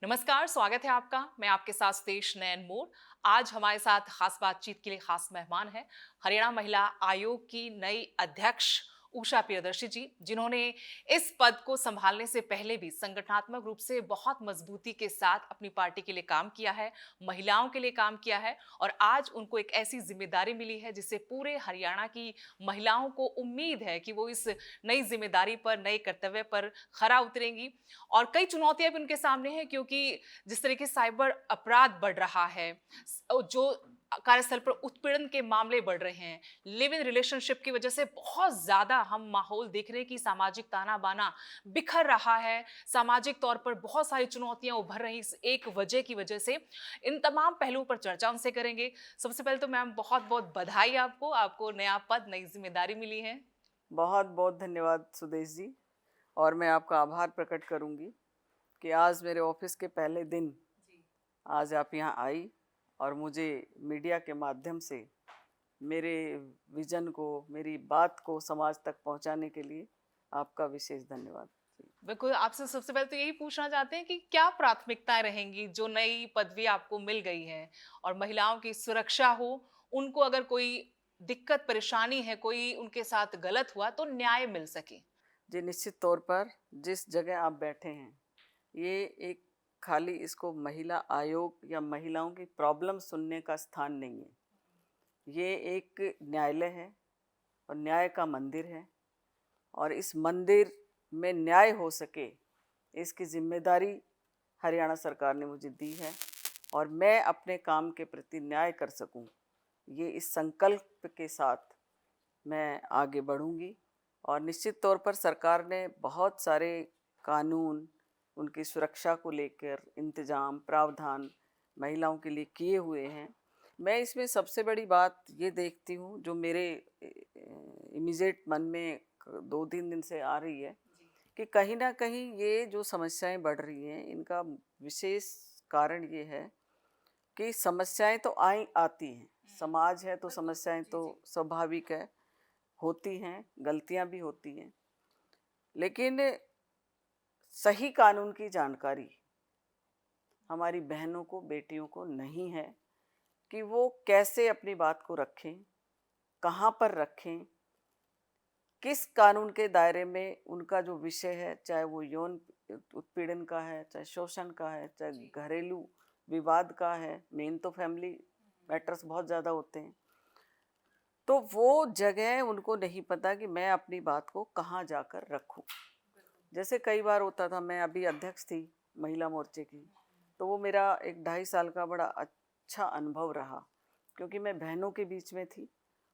नमस्कार, स्वागत है आपका। मैं आपके साथ सुदेश नैन मोर। आज हमारे साथ खास बातचीत के लिए खास मेहमान हैं हरियाणा महिला आयोग की नई अध्यक्ष उषा प्रियदर्शी जी, जिन्होंने इस पद को संभालने से पहले भी संगठनात्मक रूप से बहुत मजबूती के साथ अपनी पार्टी के लिए काम किया है, महिलाओं के लिए काम किया है और आज उनको एक ऐसी जिम्मेदारी मिली है जिससे पूरे हरियाणा की महिलाओं को उम्मीद है कि वो इस नई जिम्मेदारी पर, नए कर्तव्य पर खरा उतरेंगी। और कई चुनौतियां भी उनके सामने हैं, क्योंकि जिस तरीके से साइबर अपराध बढ़ रहा है, जो कार्यस्थल पर उत्पीड़न के मामले बढ़ रहे हैं, लिव इन रिलेशनशिप की वजह से बहुत ज्यादा हम माहौल देख रहे हैं कि सामाजिक ताना बाना बिखर रहा है। सामाजिक तौर पर बहुत सारी चुनौतियां उभर रही इस एक वजह की वजह से। इन तमाम पहलुओं पर चर्चा उनसे करेंगे। सबसे पहले तो मैम बहुत बहुत बधाई आपको, आपको नया पद, नई जिम्मेदारी मिली है। बहुत बहुत धन्यवाद सुदेश जी। और मैं आपका आभार प्रकट करूंगी कि आज मेरे ऑफिस के पहले दिन आज आप यहाँ आई और मुझे मीडिया के माध्यम से मेरे विजन को, मेरी बात को समाज तक पहुँचाने के लिए आपका विशेष धन्यवाद। बिल्कुल, आपसे सबसे पहले तो यही पूछना चाहते हैं कि क्या प्राथमिकताएँ रहेंगी जो नई पदवी आपको मिल गई है? और महिलाओं की सुरक्षा हो, उनको अगर कोई दिक्कत परेशानी है, कोई उनके साथ गलत हुआ तो न्याय मिल सके। जी, निश्चित तौर पर जिस जगह आप बैठे हैं, ये एक खाली इसको महिला आयोग या महिलाओं की प्रॉब्लम सुनने का स्थान नहीं है। ये एक न्यायालय है और न्याय का मंदिर है और इस मंदिर में न्याय हो सके, इसकी जिम्मेदारी हरियाणा सरकार ने मुझे दी है और मैं अपने काम के प्रति न्याय कर सकूं, ये इस संकल्प के साथ मैं आगे बढ़ूंगी। और निश्चित तौर पर सरकार ने बहुत सारे कानून, उनकी सुरक्षा को लेकर इंतजाम, प्रावधान महिलाओं के लिए किए हुए हैं। मैं इसमें सबसे बड़ी बात ये देखती हूँ, जो मेरे इमीडिएट मन में 2-3 दिन से आ रही है, कि कहीं ना कहीं ये जो समस्याएं बढ़ रही हैं, इनका विशेष कारण ये है कि समस्याएं तो आती हैं, समाज है तो समस्याएं तो स्वाभाविक है, होती हैं, गलतियां भी होती हैं, लेकिन सही कानून की जानकारी हमारी बहनों को, बेटियों को नहीं है कि वो कैसे अपनी बात को रखें, कहाँ पर रखें, किस कानून के दायरे में उनका जो विषय है, चाहे वो यौन उत्पीड़न का है, चाहे शोषण का है, चाहे घरेलू विवाद का है, मेन तो फैमिली मैटर्स बहुत ज़्यादा होते हैं, तो वो जगह उनको नहीं पता कि मैं अपनी बात को कहाँ जाकर रखूं। जैसे कई बार होता था, मैं अभी अध्यक्ष थी महिला मोर्चे की, तो वो मेरा एक 2.5 साल का बड़ा अच्छा अनुभव रहा, क्योंकि मैं बहनों के बीच में थी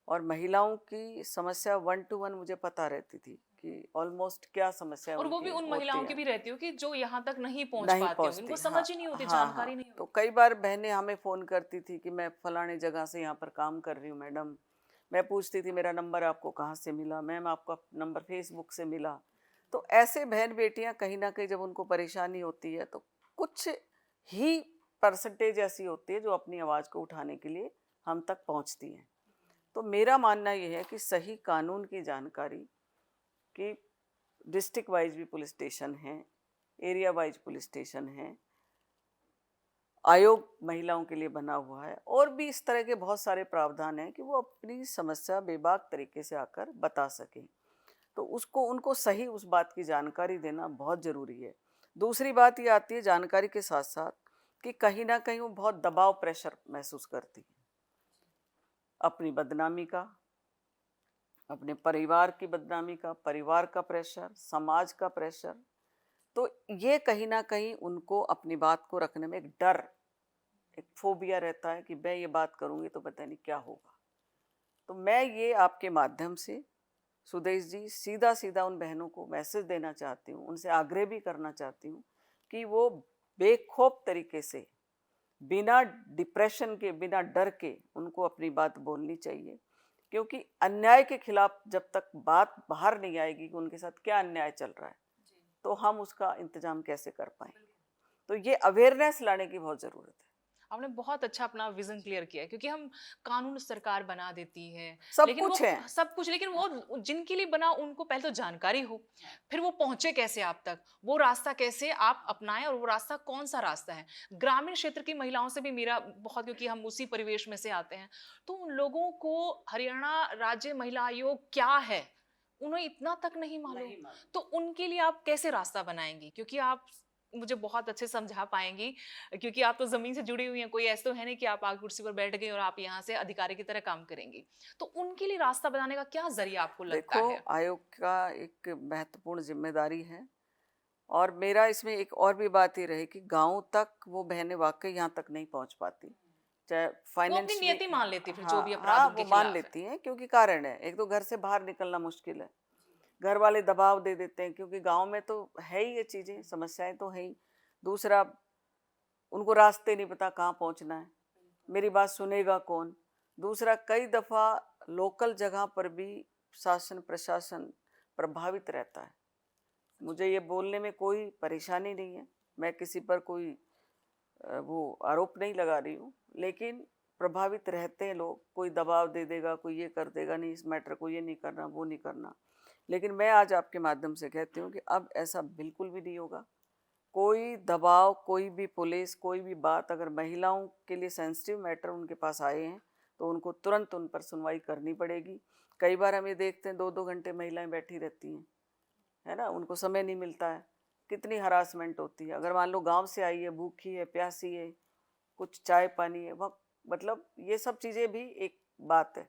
और महिलाओं की समस्या 1 to 1 मुझे पता रहती थी कि ऑलमोस्ट क्या समस्या और वो भी उनकी उन होती महिलाओं की है, भी रहती हो कि जो यहाँ तक नहीं पहुँच नहीं पाती होंगी, पहुंचती। इनको हाँ, समझ ही नहीं होती, हाँ, हाँ। जानकारी नहीं तो होती। कई बार बहनें हमें फ़ोन करती थी कि मैं फलाने जगह से यहाँ पर काम कर रही हूँ मैडम। मैं पूछती थी मेरा नंबर आपको कहाँ से मिला? मैम आपका नंबर फेसबुक से मिला। तो ऐसे बहन बेटियाँ कहीं ना कहीं जब उनको परेशानी होती है, तो कुछ ही परसेंटेज ऐसी होती है जो अपनी आवाज़ को उठाने के लिए हम तक पहुँचती हैं। तो मेरा मानना ये है कि सही कानून की जानकारी, कि डिस्ट्रिक्ट वाइज भी पुलिस स्टेशन हैं, एरिया वाइज पुलिस स्टेशन हैं, आयोग महिलाओं के लिए बना हुआ है, और भी इस तरह के बहुत सारे प्रावधान हैं कि वो अपनी समस्या बेबाक तरीके से आकर बता सकें। तो उसको, उनको सही उस बात की जानकारी देना बहुत ज़रूरी है। दूसरी बात ये आती है जानकारी के साथ साथ, कि कहीं ना कहीं वो बहुत दबाव, प्रेशर महसूस करती है, अपनी बदनामी का, अपने परिवार की बदनामी का, परिवार का प्रेशर, समाज का प्रेशर। तो ये कहीं ना कहीं उनको अपनी बात को रखने में एक डर, एक फोबिया रहता है कि मैं ये बात करूंगी तो पता नहीं क्या होगा। तो मैं ये आपके माध्यम से सुदेश जी सीधा सीधा उन बहनों को मैसेज देना चाहती हूँ, उनसे आग्रह भी करना चाहती हूँ कि वो बेखौफ तरीके से, बिना डिप्रेशन के, बिना डर के उनको अपनी बात बोलनी चाहिए। क्योंकि अन्याय के खिलाफ जब तक बात बाहर नहीं आएगी कि उनके साथ क्या अन्याय चल रहा है, तो हम उसका इंतजाम कैसे कर पाएंगे। तो ये अवेयरनेस लाने की बहुत ज़रूरत है। आपने बहुत अच्छा अपना विजन क्लियर किया है, क्योंकि हम कानून सरकार बना देती है, सब लेकिन कुछ वो है। सब कुछ, लेकिन वो जिनके लिए बना उनको पहले तो जानकारी हो, फिर वो पहुंचे कैसे आप तक, वो रास्ता कैसे आप अपनाएं, और वो रास्ता कौन सा रास्ता है। ग्रामीण क्षेत्र की महिलाओं से भी मेरा बहुत, क्योंकि हम उसी परिवेश में से आते हैं, तो उन लोगों को हरियाणा राज्य महिला आयोग क्या है उन्हें इतना तक नहीं मालूम। तो उनके लिए आप कैसे रास्ता बनाएंगी, क्योंकि आप मुझे बहुत अच्छे समझा पाएंगी, क्योंकि आप तो जमीन से जुड़ी हुई हैं, कोई ऐसा तो है नहीं कि आप आग कुर्सी पर बैठ गई और आप यहाँ से अधिकारी की तरह काम करेंगी। तो उनके लिए रास्ता बनाने का क्या जरिया आपको लगता देखो, है? आयोग का एक महत्वपूर्ण जिम्मेदारी है, और मेरा इसमें एक और भी बात ये रही कि गाँव तक वो बहनें वाक़ई यहाँ तक नहीं पहुँच पाती। चाहे वो अपनी फाइनेंशियली, नियति मान लेती फिर, जो भी हाँ, अपराध हाँ, उनके वो मान खिलाफ है। लेती हैं, क्योंकि कारण है। एक तो घर से बाहर निकलना मुश्किल है, घर वाले दबाव दे देते हैं, क्योंकि गाँव में तो है ही ये चीज़ें, समस्याएँ तो हैं ही। दूसरा, उनको रास्ते नहीं पता कहाँ पहुँचना है, मेरी बात सुनेगा कौन? दूसरा, कई दफ़ा लोकल जगह पर भी शासन प्रशासन प्रभावित रहता है। मुझे ये बोलने में कोई परेशानी नहीं है, मैं किसी पर कोई वो आरोप नहीं लगा रही हूँ, लेकिन प्रभावित रहते हैं लोग, कोई दबाव दे देगा, कोई ये कर देगा, नहीं इस मैटर को ये नहीं करना, वो नहीं करना। लेकिन मैं आज आपके माध्यम से कहती हूँ कि अब ऐसा बिल्कुल भी नहीं होगा। कोई दबाव, कोई भी पुलिस, कोई भी बात अगर महिलाओं के लिए सेंसिटिव मैटर उनके पास आए हैं, तो उनको तुरंत उन पर सुनवाई करनी पड़ेगी। कई बार हम ये देखते हैं 2-2 घंटे महिलाएं बैठी रहती हैं, है ना? उनको समय नहीं मिलता है। कितनी हरासमेंट होती है। अगर मान लो गाँव से आई है, भूखी है, प्यासी है, कुछ चाय पानी है, वह मतलब ये सब चीज़ें भी एक बात है।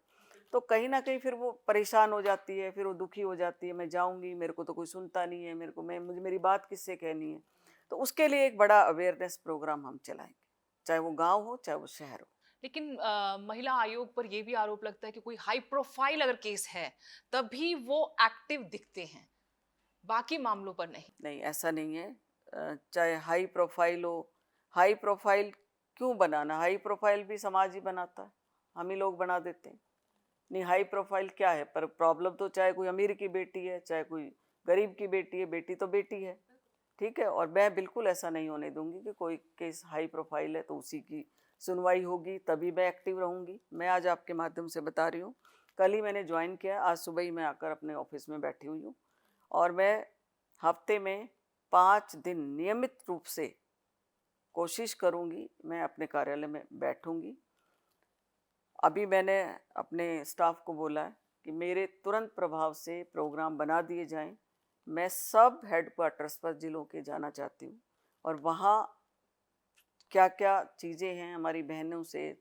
तो कहीं न कहीं फिर वो परेशान हो जाती है, फिर वो दुखी हो जाती है, मैं जाऊँगी, मेरे को तो कोई सुनता नहीं है, मेरे को मुझे मेरी बात किससे कहनी है। तो उसके लिए एक बड़ा अवेयरनेस प्रोग्राम हम चलाएँगे, चाहे वो गाँव हो, चाहे वो शहर हो। लेकिन महिला आयोग पर यह भी आरोप लगता है कि कोई हाई प्रोफाइल अगर केस है, तभी वो एक्टिव दिखते हैं, बाकी मामलों पर नहीं। नहीं, ऐसा नहीं है। चाहे हाई प्रोफ़ाइल हो, हाई प्रोफ़ाइल क्यों बनाना? हाई प्रोफ़ाइल भी समाज ही बनाता है, हम ही लोग बना देते हैं। नहीं, हाई प्रोफ़ाइल क्या है? पर प्रॉब्लम तो चाहे कोई अमीर की बेटी है, चाहे कोई गरीब की बेटी है, बेटी तो बेटी है, ठीक है? और मैं बिल्कुल ऐसा नहीं होने दूँगी कि कोई केस हाई प्रोफ़ाइल है तो उसी की सुनवाई होगी, तभी मैं एक्टिव रहूँगी। मैं आज आपके माध्यम से बता रही हूँ, कल ही मैंने जॉइन किया है, आज सुबह ही मैं आकर अपने ऑफ़िस में बैठी हुई हूँ, और मैं हफ़्ते में 5 दिन नियमित रूप से कोशिश करूँगी, मैं अपने कार्यालय में बैठूँगी। अभी मैंने अपने स्टाफ को बोला है कि मेरे तुरंत प्रभाव से प्रोग्राम बना दिए जाएँ। मैं सब हेडक्वार्टर्स पर ज़िलों के जाना चाहती हूँ, और वहाँ क्या-क्या चीज़ें हैं हमारी बहनों से,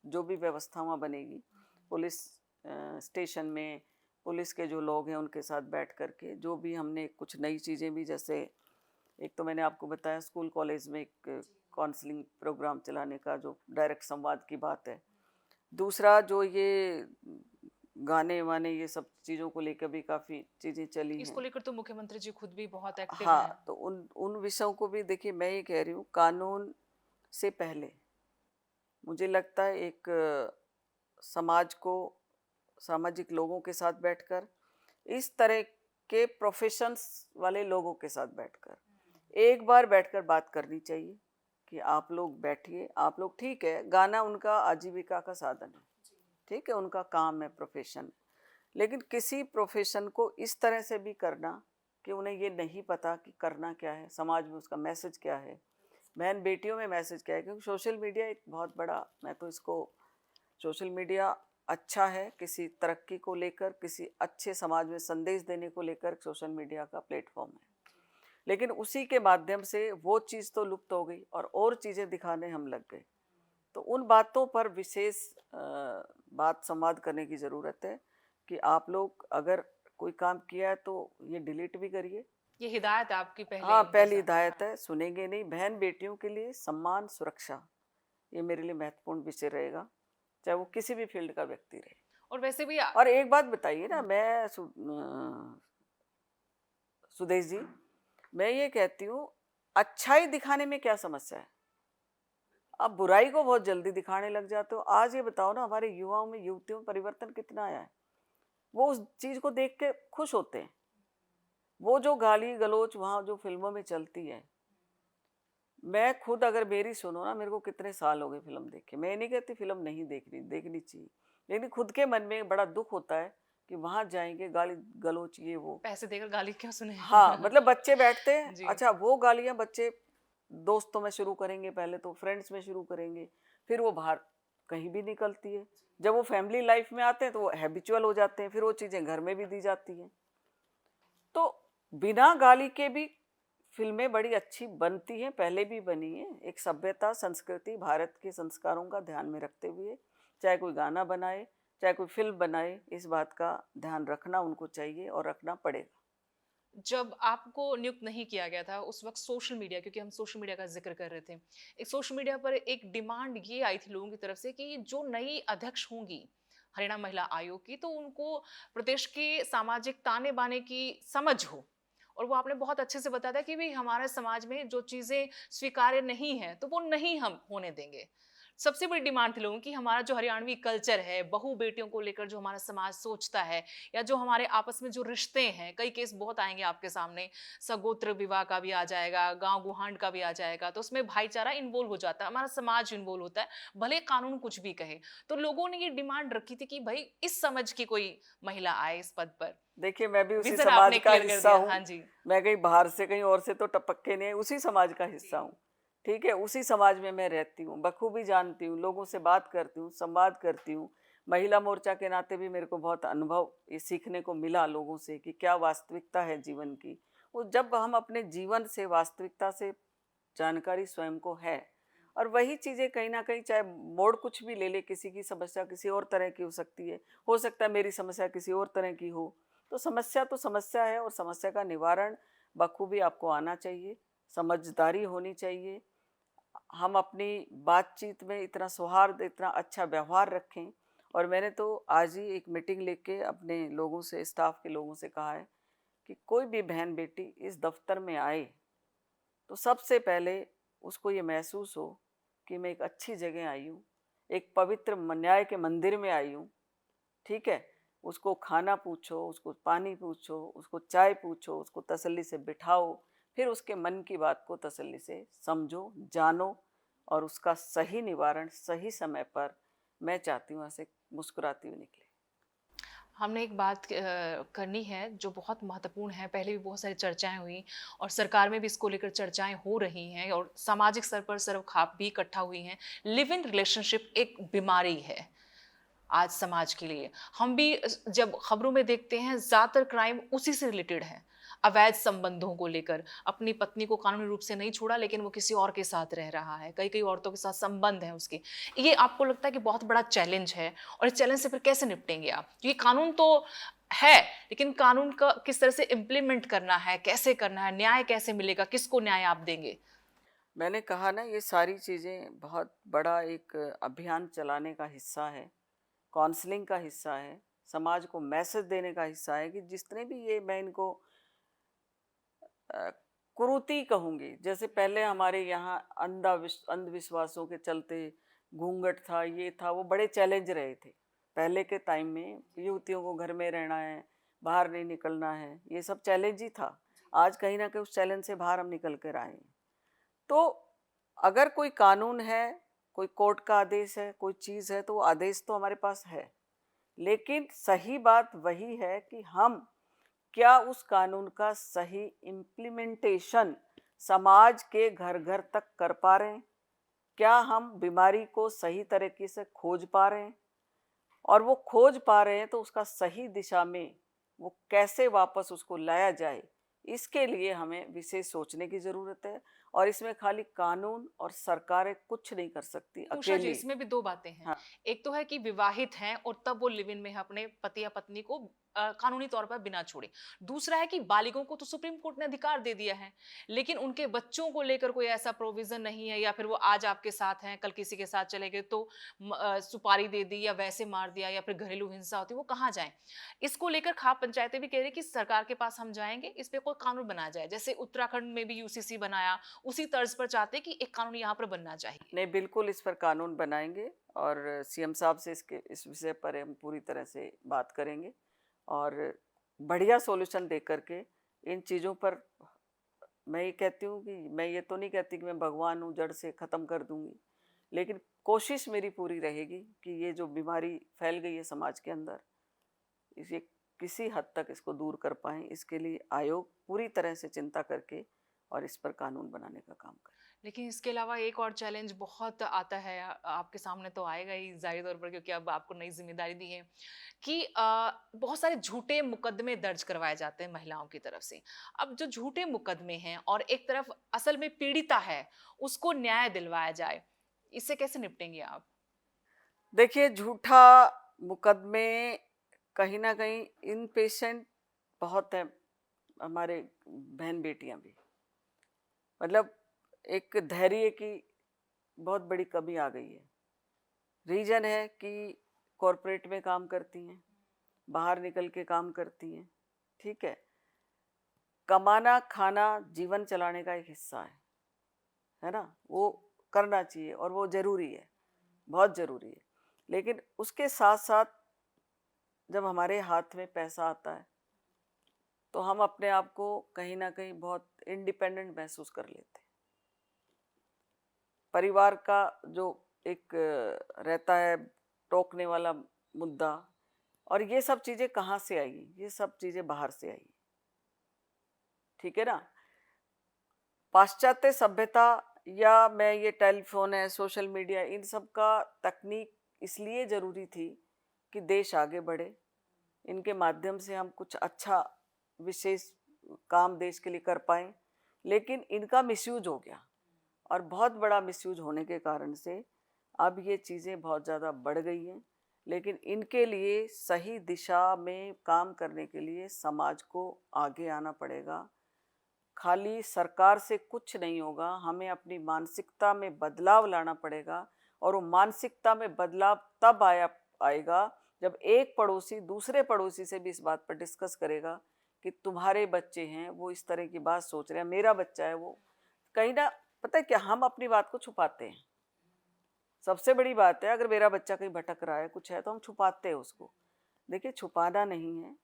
जो भी व्यवस्था वहाँ बनेगी, पुलिस स्टेशन में पुलिस के जो लोग हैं उनके साथ बैठ कर के, जो भी हमने कुछ नई चीज़ें भी, जैसे एक तो मैंने आपको बताया स्कूल कॉलेज में एक काउंसलिंग प्रोग्राम चलाने का, जो डायरेक्ट संवाद की बात है। दूसरा, जो ये गाने-वाने ये सब चीज़ों को लेकर भी काफ़ी चीज़ें चली इसको हैं। लेकर तो मुख्यमंत्री जी खुद भी बहुत एक्टिव हैं। हाँ, तो उन उन विषयों को भी देखिए, मैं ये कह रही हूँ, कानून से पहले मुझे लगता है एक समाज को, सामाजिक लोगों के साथ बैठकर, इस तरह के प्रोफेशंस वाले लोगों के साथ बैठकर एक बार बैठकर बात करनी चाहिए कि आप लोग बैठिए, आप लोग, ठीक है, गाना उनका आजीविका का साधन है, ठीक है, उनका काम है, प्रोफेशन, लेकिन किसी प्रोफेशन को इस तरह से भी करना कि उन्हें ये नहीं पता कि करना क्या है, समाज में उसका मैसेज क्या है, बहन बेटियों में मैसेज क्या है। क्योंकि सोशल मीडिया एक बहुत बड़ा, मैं तो इसको, सोशल मीडिया अच्छा है किसी तरक्की को लेकर, किसी अच्छे समाज में संदेश देने को लेकर, सोशल मीडिया का प्लेटफॉर्म है, लेकिन उसी के माध्यम से वो चीज़ तो लुप्त हो गई और चीज़ें दिखाने हम लग गए। तो उन बातों पर विशेष बात संवाद करने की ज़रूरत है कि आप लोग अगर कोई काम किया है तो ये डिलीट भी करिए। ये हिदायत है आपकी पहले हाँ, इनके पहली साथ। हिदायत है, सुनेंगे नहीं। बहन बेटियों के लिए सम्मान, सुरक्षा, ये मेरे लिए महत्वपूर्ण विषय रहेगा, चाहे वो किसी भी फील्ड का व्यक्ति रहे। और वैसे भी और एक बात बताइए ना, मैं सुदेश जी, मैं ये कहती हूँ, अच्छाई दिखाने में क्या समस्या है? आप बुराई को बहुत जल्दी दिखाने लग जाते हो। आज ये बताओ ना, हमारे युवाओं में, युवतियों में परिवर्तन कितना आया है? वो उस चीज़ को देख के खुश होते हैं। वो जो गाली गलौज वहाँ जो फ़िल्मों में चलती है, मैं खुद अगर मेरी सुनो ना, मेरे को कितने साल हो गए फिल्म देखे, मैं नहीं कहती फिल्म नहीं देखनी, देखनी चाहिए, लेकिन खुद के मन में बड़ा दुख होता है कि वहां जाएंगे गाली गलौच ये वो। पैसे देकर गाली क्यों सुने? हाँ, मतलब बच्चे बैठते हैं, जी। अच्छा वो गालियां बच्चे दोस्तों में शुरू करेंगे, पहले तो फ्रेंड्स में शुरू करेंगे, फिर वो बाहर कहीं भी निकलती है। जब वो फैमिली लाइफ में आते हैं तो वो हैबिचुअल हो जाते हैं, फिर वो चीज़ें घर में भी दी जाती हैं। तो बिना गाली के भी फिल्में बड़ी अच्छी बनती हैं, पहले भी बनी है, एक सभ्यता संस्कृति भारत के संस्कारों का ध्यान में रखते हुए चाहे कोई गाना बनाए चाहे कोई फिल्म बनाए, इस बात का ध्यान रखना उनको चाहिए और रखना पड़ेगा। जब आपको नियुक्त नहीं किया गया था उस वक्त सोशल मीडिया, क्योंकि हम सोशल मीडिया का जिक्र कर रहे थे, एक सोशल मीडिया पर एक डिमांड ये आई थी लोगों की तरफ से कि जो नई अध्यक्ष होंगी हरियाणा महिला आयोग की, तो उनको प्रदेश के सामाजिक ताने बाने की समझ हो। और वो आपने बहुत अच्छे से बताया था कि भाई हमारे समाज में जो चीजें स्वीकार्य नहीं है तो वो नहीं हम होने देंगे। सबसे बड़ी डिमांड थी लोगों की, हमारा जो हरियाणवी कल्चर है, बहू बेटियों को लेकर जो हमारा समाज सोचता है, या जो हमारे आपस में जो रिश्ते हैं, कई केस बहुत आएंगे आपके सामने, सगोत्र विवाह का भी आ जाएगा, गांव गुहांड का भी आ जाएगा, तो उसमें भाईचारा इन्वॉल्व हो जाता है, हमारा समाज इन्वॉल्व होता है, भले कानून कुछ भी कहे। तो लोगों ने ये डिमांड रखी थी कि भाई इस समझ की कोई महिला आए इस पद पर। देखिए, मैं भी उसी विजन समाज आपने का क्लियर कर हिस्सा दिया। हूँ, हाँ जी। मैं कहीं बाहर से कहीं और से तो टपक के नहीं, उसी समाज का हिस्सा हूँ। ठीक है, उसी समाज में मैं रहती हूँ, बखूबी जानती हूँ, लोगों से बात करती हूँ, संवाद करती हूँ। महिला मोर्चा के नाते भी मेरे को बहुत अनुभव ये सीखने को मिला लोगों से कि क्या वास्तविकता है जीवन की। वो जब हम अपने जीवन से वास्तविकता से जानकारी स्वयं को है, और वही चीज़ें कहीं ना कहीं चाहे मोड़ कुछ भी ले ले, किसी की समस्या किसी और तरह की हो सकती है, हो सकता है मेरी समस्या किसी और तरह की हो, तो समस्या है और समस्या का निवारण बखूबी आपको आना चाहिए, समझदारी होनी चाहिए। हम अपनी बातचीत में इतना सौहार्द, इतना अच्छा व्यवहार रखें। और मैंने तो आज ही एक मीटिंग लेके अपने लोगों से, स्टाफ के लोगों से कहा है कि कोई भी बहन बेटी इस दफ्तर में आए तो सबसे पहले उसको ये महसूस हो कि मैं एक अच्छी जगह आई हूँ, एक पवित्र न्याय के मंदिर में आई हूँ। ठीक है, उसको खाना पूछो, उसको पानी पूछो, उसको चाय पूछो, उसको तसल्ली से बिठाओ, फिर उसके मन की बात को तसल्ली से समझो, जानो, और उसका सही निवारण सही समय पर, मैं चाहती हूँ ऐसे मुस्कुराती हुई निकले। हमने एक बात करनी है जो बहुत महत्वपूर्ण है, पहले भी बहुत सारी चर्चाएं हुई और सरकार में भी इसको लेकर चर्चाएं हो रही हैं और सामाजिक स्तर पर सर्वखाप भी इकट्ठा हुई हैं। लिव इन रिलेशनशिप एक बीमारी है आज समाज के लिए। हम भी जब खबरों में देखते हैं ज्यादातर क्राइम उसी से रिलेटेड है, अवैध संबंधों को लेकर। अपनी पत्नी को कानूनी रूप से नहीं छोड़ा लेकिन वो किसी और के साथ रह रहा है, कई कई औरतों के साथ संबंध है उसके। ये आपको लगता है कि बहुत बड़ा चैलेंज है, और इस चैलेंज से फिर कैसे निपटेंगे आप? क्योंकि कानून तो है, लेकिन कानून का किस तरह से इम्प्लीमेंट करना है, कैसे करना है, न्याय कैसे मिलेगा, किसको न्याय आप देंगे? मैंने कहा ना, ये सारी चीज़ें बहुत बड़ा एक अभियान चलाने का हिस्सा है, काउंसलिंग का हिस्सा है, समाज को मैसेज देने का हिस्सा है कि जितने भी ये, मैं इनको कुरीति कहूँगी, जैसे पहले हमारे यहाँ अंधविश्वासों के चलते घूंघट था, ये था, वो बड़े चैलेंज रहे थे पहले के टाइम में। युवतियों को घर में रहना है, बाहर नहीं निकलना है, ये सब चैलेंज ही था। आज कहीं ना कहीं उस चैलेंज से बाहर हम निकल कर आए हैं। तो अगर कोई कानून है, कोई कोर्ट का आदेश है, कोई चीज़ है, तो वो आदेश तो हमारे पास है, लेकिन सही बात वही है कि हम क्या उस कानून का सही इम्प्लीमेंटेशन समाज के घर घर तक कर पा रहे हैं, क्या हम बीमारी को सही तरीके से खोज पा रहे हैं, और वो खोज पा रहे हैं तो उसका सही दिशा में वो कैसे वापस उसको लाया जाए, इसके लिए हमें विशेष सोचने की ज़रूरत है। और इसमें खाली कानून और सरकारें कुछ नहीं कर सकती उषा जी, अकेली। इसमें भी दो बातें हैं। हाँ, एक तो है कि विवाहित हैं और तब वो लिव इन में है अपने पति या पत्नी को कानूनी तौर पर बिना छोड़े। दूसरा है कि बालिगों को तो सुप्रीम कोर्ट ने अधिकार दे दिया है, लेकिन उनके बच्चों को लेकर कोई ऐसा प्रोविजन नहीं है, या फिर वो आज आपके साथ हैं कल किसी के साथ चले गए तो सुपारी दे दी या वैसे मार दिया या फिर घरेलू हिंसा होती, वो कहाँ जाएं? इसको लेकर खाप पंचायतें भी कह रही कि सरकार के पास हम जाएंगे, इस पे कोई कानून बना जाए, जैसे उत्तराखंड में भी यूसीसी बनाया, उसी तर्ज पर चाहते कि एक कानून यहाँ पर बनना चाहिए। नहीं, बिल्कुल इस पर कानून बनाएंगे, और सीएम साहब से इस विषय पर हम पूरी तरह से बात करेंगे, और बढ़िया सॉल्यूशन दे करके इन चीज़ों पर मैं ये कहती हूँ कि मैं ये तो नहीं कहती कि मैं भगवान हूँ, जड़ से ख़त्म कर दूंगी, लेकिन कोशिश मेरी पूरी रहेगी कि ये जो बीमारी फैल गई है समाज के अंदर, इसे किसी हद तक इसको दूर कर पाएँ। इसके लिए आयोग पूरी तरह से चिंता करके और इस पर कानून बनाने का काम करे। लेकिन इसके अलावा एक और चैलेंज बहुत आता है, आपके सामने तो आएगा ही ज़ाहिर तौर पर, क्योंकि अब आपको नई ज़िम्मेदारी दी है कि बहुत सारे झूठे मुकदमे दर्ज करवाए जाते हैं महिलाओं की तरफ से। अब जो झूठे मुकदमे हैं और एक तरफ असल में पीड़िता है, उसको न्याय दिलवाया जाए, इससे कैसे निपटेंगे आप? देखिए, झूठा मुकदमे कहीं न कहीं इनपेशेंट बहुत हैं हमारे बहन-बेटियाँ भी। मतलब एक धैर्य की बहुत बड़ी कमी आ गई है। रीज़न है कि कॉर्पोरेट में काम करती हैं, बाहर निकल के काम करती हैं, ठीक है? कमाना, खाना, जीवन चलाने का एक हिस्सा है ना? वो करना चाहिए और वो ज़रूरी है, बहुत ज़रूरी है। लेकिन उसके साथ-साथ जब हमारे हाथ में पैसा आता है, तो हम अपने आप को कहीं न कहीं बहुत इंडिपेंडेंट महसूस कर लेते हैं। परिवार का जो एक रहता है टोकने वाला मुद्दा, और ये सब चीज़ें कहाँ से आई? ये सब चीज़ें बाहर से आई, ठीक है ना? पाश्चात्य सभ्यता या मैं ये टेलीफ़ोन है, सोशल मीडिया, इन सब का तकनीक इसलिए ज़रूरी थी कि देश आगे बढ़े। इनके माध्यम से हम कुछ अच्छा विशेष काम देश के लिए कर पाएँ, लेकिन इनका मिसयूज़ हो गया और बहुत बड़ा मिसयूज़ होने के कारण से अब ये चीज़ें बहुत ज़्यादा बढ़ गई हैं। लेकिन इनके लिए सही दिशा में काम करने के लिए समाज को आगे आना पड़ेगा। खाली सरकार से कुछ नहीं होगा, हमें अपनी मानसिकता में बदलाव लाना पड़ेगा, और वो मानसिकता में बदलाव तब आएगा जब एक पड़ोसी दूसरे पड़ोसी से भी इस बात पर डिस्कस करेगा कि तुम्हारे बच्चे हैं वो इस तरह की बात सोच रहे हैं, मेरा बच्चा है वो कहीं ना, पता है क्या, हम अपनी बात को छुपाते हैं। सबसे बड़ी बात है, अगर मेरा बच्चा कहीं भटक रहा है, कुछ है, तो हम छुपाते हैं उसको। देखिए, छुपाना नहीं है।